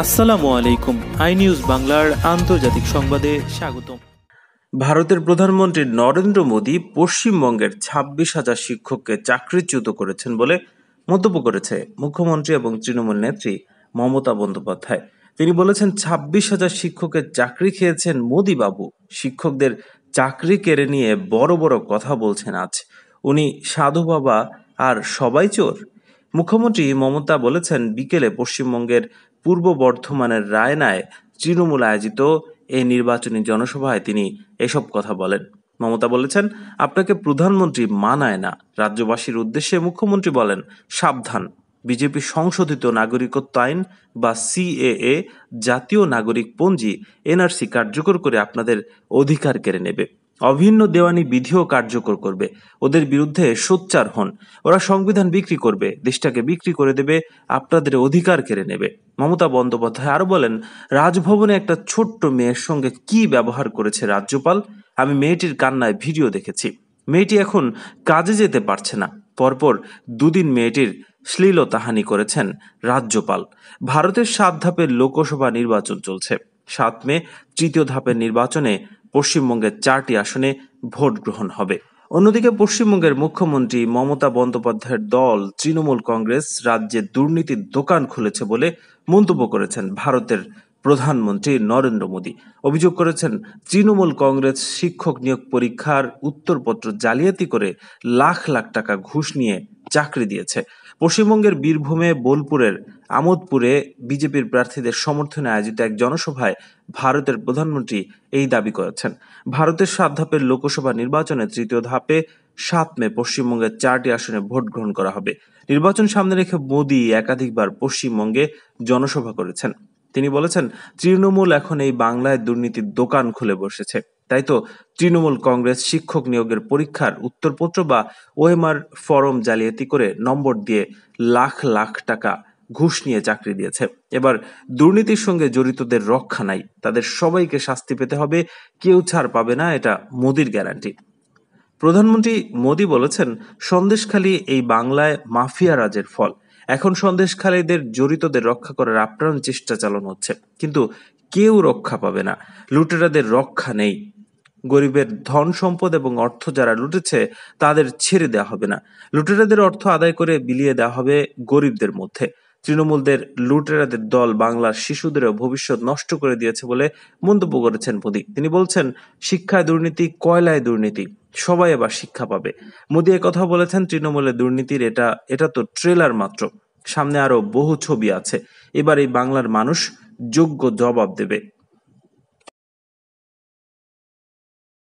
আসসালামু আলাইকুম। I news বাংলার আন্তর্জাতিক সংবাদে স্বাগতম। ভারতের প্রধানমন্ত্রী নরেন্দ্র মোদী পশ্চিমবঙ্গের 26,000 শিক্ষককে চাকরিচ্যুত করেছেন বলে মন্তব্য করেছে মুখ্যমন্ত্রী এবং তৃণমূল নেত্রী মমতা বন্দ্যোপাধ্যায়। তিনি বলেছেন, 26,000 শিক্ষকের চাকরি খেয়েছেন মোদী বাবু। শিক্ষকদের চাকরি কেড়ে নিয়ে বড় বড় কথা বলছেন আজ। উনি সাধু বাবা আর সবাই চোর। মুখ্যমন্ত্রী মমতা বলেছেন, বিকেলে পশ্চিমবঙ্গের পূর্ব বর্ধমানের রায়নায় তৃণমূল আয়োজিত এই নির্বাচনী জনসভায় তিনি এসব কথা বলেন। মমতা বলেছেন, আপনাকে প্রধানমন্ত্রী মানায় না। রাজ্যবাসীর উদ্দেশ্যে মুখ্যমন্ত্রী বলেন, সাবধান, বিজেপি সংশোধিত নাগরিকত্ব আইন বা সিএএ, জাতীয় নাগরিক পঞ্জি, এনআরসি কার্যকর করে আপনাদের অধিকার কেড়ে নেবে। অভিন্ন দেওয়ানি বিধিও কার্যকর করবে। ওদের বিরুদ্ধে সোচ্চার হন। ওরা সংবিধান বিক্রি করবে, দেশটাকে বিক্রি করে দেবে, আপনাদের অধিকার কেড়ে নেবে। মমতা বন্দ্যোপাধ্যায় আরো বলেন, রাজভবনে একটা ছোট্ট মেয়ের সঙ্গে কি ব্যবহার করেছে রাজ্যপাল। আমি মেয়েটির কান্নায় ভিডিও দেখেছি। মেয়েটি এখন কাজে যেতে পারছে না। পরপর দুদিন মেয়েটির শ্লীলতাহানি করেছেন রাজ্যপাল। ভারতের 7 ধাপের লোকসভা নির্বাচন চলছে। 7 মে তৃতীয় ধাপের নির্বাচনে পশ্চিমবঙ্গের 4টি আসনে ভোট গ্রহণ হবে। অন্যদিকে পশ্চিমবঙ্গের মুখ্যমন্ত্রী মমতা বন্দ্যোপাধ্যায়ের দল তৃণমূল কংগ্রেস রাজ্যে দুর্নীতির দোকান খুলেছে বলে মন্তব্য করেছেন ভারতের প্রধানমন্ত্রী নরেন্দ্র মোদী। অভিযোগ করেছেন, তৃণমূল কংগ্রেস শিক্ষক নিয়োগ পরীক্ষার উত্তরপত্র জালিয়াতি করে লাখ লাখ টাকা ঘুষ নিয়ে চাকরি দিয়েছে। পশ্চিমবঙ্গের বীরভূমে বোলপুরের আমোদপুরে বিজেপির প্রার্থীদের সমর্থনে আয়োজিত এক জনসভায় ভারতের প্রধানমন্ত্রী এই দাবি করেছেন। ভারতের 7 ধাপের লোকসভা নির্বাচনে তৃতীয় ধাপে 7 মে পশ্চিমবঙ্গের 4টি আসনে ভোট গ্রহণ করা হবে। নির্বাচন সামনে রেখে মোদী একাধিকবার পশ্চিমবঙ্গে জনসভা করেছেন। তিনি বলেছেন, তৃণমূল এখন এই বাংলায় দুর্নীতির দোকান খুলে বসেছে। তাই তো তৃণমূল কংগ্রেস শিক্ষক নিয়োগের পরীক্ষার উত্তরপত্র বা ওএমআর ফর্ম জালিয়াতি করে নম্বর দিয়ে লাখ লাখ টাকা ঘুষ নিয়ে চাকরি দিয়েছে। এবার দুর্নীতির সঙ্গে জড়িতদের রক্ষা নাই, তাদের সবাইকে শাস্তি পেতে হবে, কেউ ছাড় পাবে না, এটা মোদির গ্যারান্টি। প্রধানমন্ত্রী মোদী বলেছেন, সন্দেশখালী এই বাংলায় মাফিয়া রাজের ফল। এখন সন্দেশখালীদের জড়িতদের রক্ষা করার আপ্রাণ চেষ্টা চালানো হচ্ছে, কিন্তু কেউ রক্ষা পাবে না। লুটেরাদের রক্ষা নেই। গরিবের ধন সম্পদ এবং অর্থ যারা লুটেছে তাদের ছেড়ে দেওয়া হবে না। লুটেরাদের অর্থ আদায় করে বিলিয়ে দেওয়া হবে গরিবদের মধ্যে। তৃণমূলদের লুটেরাদের দল বাংলার শিশুদেরও ভবিষ্যৎ নষ্ট করে দিয়েছে বলে মন্তব্য করেছেন মোদী। তিনি বলছেন, শিক্ষায় দুর্নীতি, কয়লায় দুর্নীতি, সবাই এবার শিক্ষা পাবে। মোদী কথা বলেছেন, তৃণমূলের দুর্নীতির এটা তো ট্রেলার মাত্র, সামনে আরো বহু ছবি আছে। এবার এই বাংলার মানুষ যোগ্য জবাব দেবে।